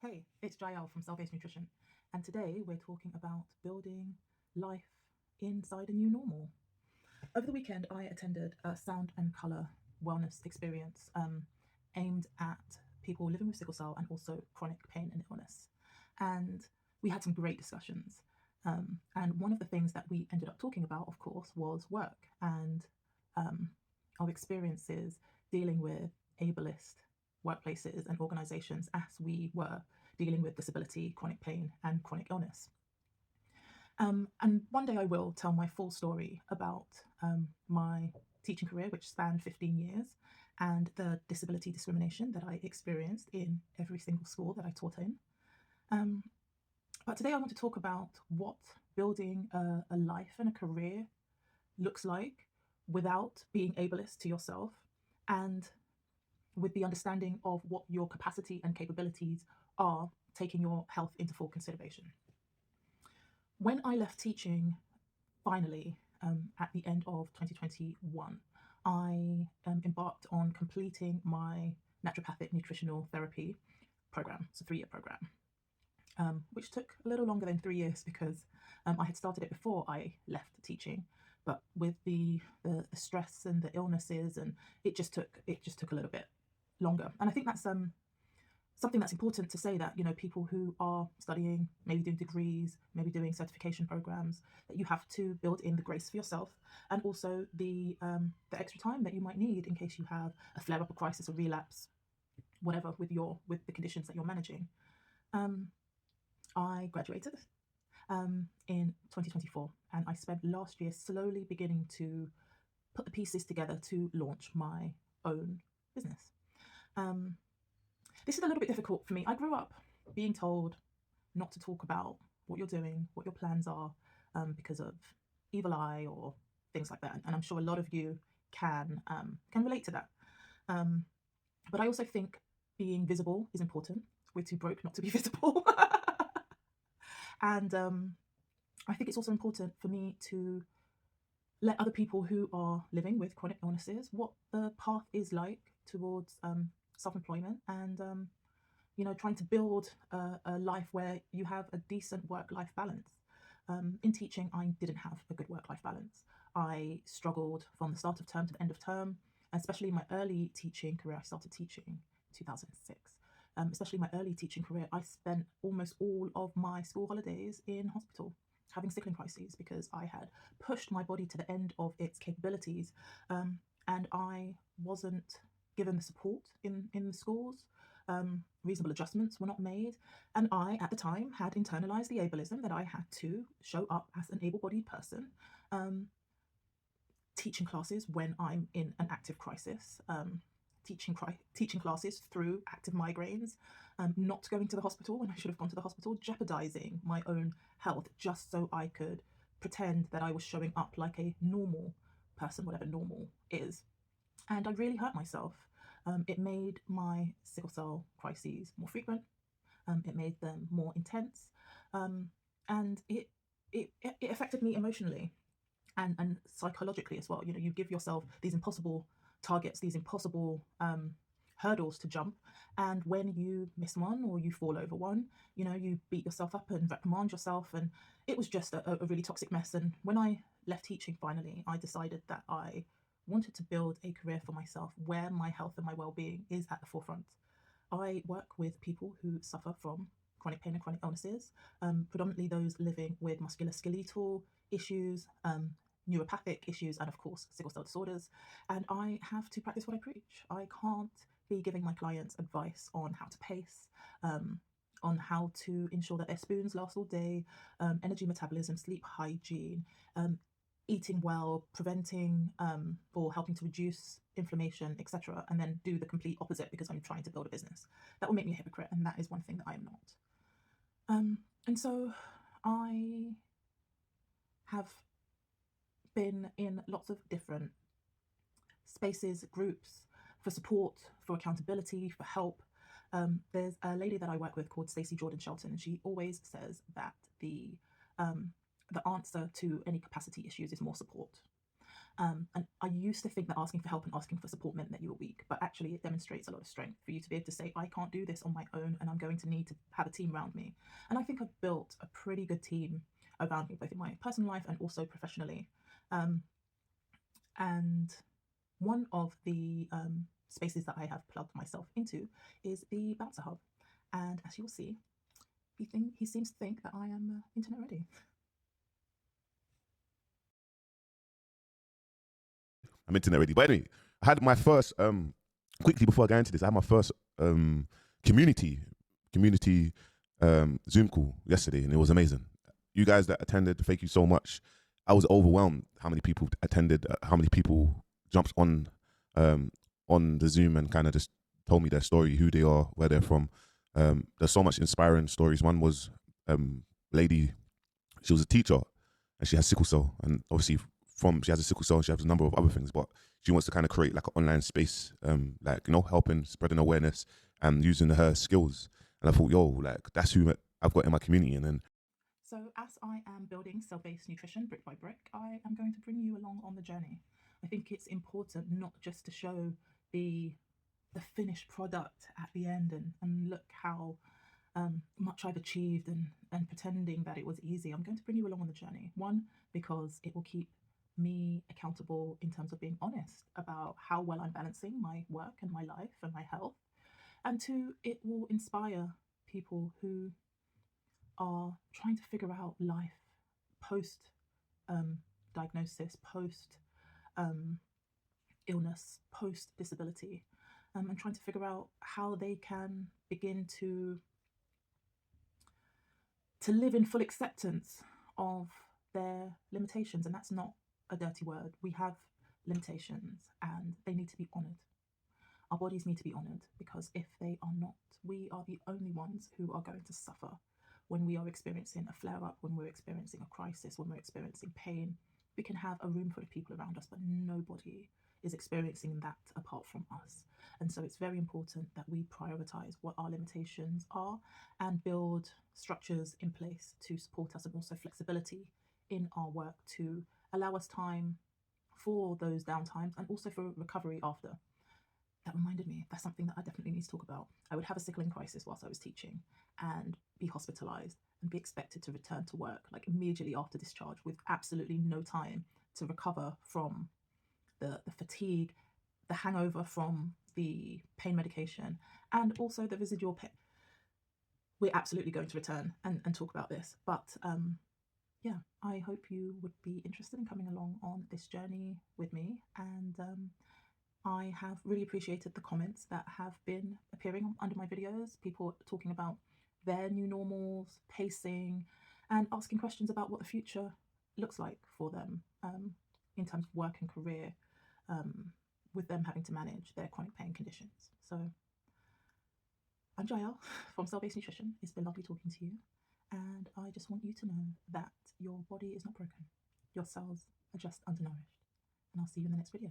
Hey, it's Jael from Cell Based Nutrition, and today we're talking about building life inside a new normal. Over the weekend, I attended a sound and colour wellness experience aimed at people living with sickle cell and also chronic pain and illness. And we had some great discussions. And one of the things that we ended up talking about, of course, was work and our experiences dealing with ableist workplaces and organizations as we were dealing with disability, chronic pain, and chronic illness. And one day I will tell my full story about my teaching career, which spanned 15 years, and the disability discrimination that I experienced in every single school that I taught in. But today I want to talk about what building a life and a career looks like without being ableist to yourself, and with the understanding of what your capacity and capabilities are, taking your health into full consideration. When I left teaching, finally, at the end of 2021, I embarked on completing my naturopathic nutritional therapy program. It's a 3-year program, which took a little longer than 3 years because I had started it before I left teaching. But with the stress and the illnesses, and it just took a little bit longer. And I think that's something that's important to say, that people who are studying, maybe doing degrees, maybe doing certification programs, that you have to build in the grace for yourself, and also the extra time that you might need in case you have a flare up, a crisis, a relapse, whatever with the conditions that you're managing. I graduated in 2024, and I spent last year slowly beginning to put the pieces together to launch my own business. This is a little bit difficult for me. I grew up being told not to talk about what you're doing, what your plans are, because of evil eye or things like that. And I'm sure a lot of you can relate to that. But I also think being visible is important. We're too broke not to be visible. And I think it's also important for me to let other people who are living with chronic illnesses what the path is like towards self-employment, and trying to build a life where you have a decent work-life balance. In teaching, I didn't have a good work-life balance. I struggled from the start of term to the end of term, especially my early teaching career. I started teaching in 2006. Especially my early teaching career, I spent almost all of my school holidays in hospital having sickling crises because I had pushed my body to the end of its capabilities, and I wasn't given the support in the schools. Reasonable adjustments were not made, and I at the time had internalized the ableism that I had to show up as an able-bodied person, teaching classes when I'm in an active crisis, teaching classes through active migraines, not going to the hospital when I should have gone to the hospital, jeopardizing my own health just so I could pretend that I was showing up like a normal person, whatever normal is. And I really hurt myself. It made my sickle cell crises more frequent. It made them more intense, and it affected me emotionally and psychologically as well. You give yourself these impossible targets, these impossible hurdles to jump, and when you miss one or you fall over one, you beat yourself up and reprimand yourself, and it was just a really toxic mess. And when I left teaching, finally, I decided that I wanted to build a career for myself where my health and my well-being is at the forefront. I work with people who suffer from chronic pain and chronic illnesses, predominantly those living with musculoskeletal issues, neuropathic issues, and of course sickle cell disorders. And I have to practice what I preach. I can't be giving my clients advice on how to pace, on how to ensure that their spoons last all day, energy metabolism, sleep hygiene, eating well, preventing or helping to reduce inflammation, etc., and then do the complete opposite because I'm trying to build a business. That will make me a hypocrite, and that is one thing that I am not. And so I have been in lots of different spaces, groups, for support, for accountability, for help. There's a lady that I work with called Stacey Jordan Shelton, and she always says that the answer to any capacity issues is more support. And I used to think that asking for help and asking for support meant that you were weak, but actually it demonstrates a lot of strength for you to be able to say, I can't do this on my own and I'm going to need to have a team around me. And I think I've built a pretty good team around me, both in my personal life and also professionally. And one of the spaces that I have plugged myself into is the Bouncer Hub. And as you will see, he seems to think that I am internet ready. I'm internet ready. But anyway, I had my first quickly before I go into this, I had my first community Zoom call yesterday, and it was amazing. You guys that attended, thank you so much. I was overwhelmed how many people attended, how many people jumped on the Zoom and kind of just told me their story, who they are, where they're from. There's so much inspiring stories. One was lady, she was a teacher and she has sickle cell, and obviously she has a sickle cell and she has a number of other things, but she wants to kind of create like an online space, like, you know, helping, spreading awareness and using her skills. And I thought, yo, like that's who I've got in my community. And then so as I am building cell-based nutrition brick by brick, I am going to bring you along on the journey. I think it's important not just to show the finished product at the end and look how much I've achieved and pretending that it was easy. I'm going to bring you along on the journey. One, because it will keep me accountable in terms of being honest about how well I'm balancing my work and my life and my health. And two, it will inspire people who are trying to figure out life post diagnosis, post illness, post disability, and trying to figure out how they can begin to live in full acceptance of their limitations. And that's not a dirty word. We have limitations and they need to be honoured. Our bodies need to be honoured, because if they are not, we are the only ones who are going to suffer when we are experiencing a flare up, when we're experiencing a crisis, when we're experiencing pain. We can have a room full of people around us, but nobody is experiencing that apart from us. And so it's very important that we prioritize what our limitations are and build structures in place to support us, and also flexibility in our work to allow us time for those downtimes and also for recovery after. That reminded me, that's something that I definitely need to talk about. I would have a sickling crisis whilst I was teaching and be hospitalised and be expected to return to work like immediately after discharge with absolutely no time to recover from the fatigue, the hangover from the pain medication, and also the residual pain. We're absolutely going to return and talk about this. But yeah, I hope you would be interested in coming along on this journey with me. And I have really appreciated the comments that have been appearing under my videos, people talking about their new normals, pacing, and asking questions about what the future looks like for them in terms of work and career, with them having to manage their chronic pain conditions. So I'm Jael from Cell Based Nutrition. It's been lovely talking to you. And I just want you to know that your body is not broken. Your cells are just undernourished. And I'll see you in the next video.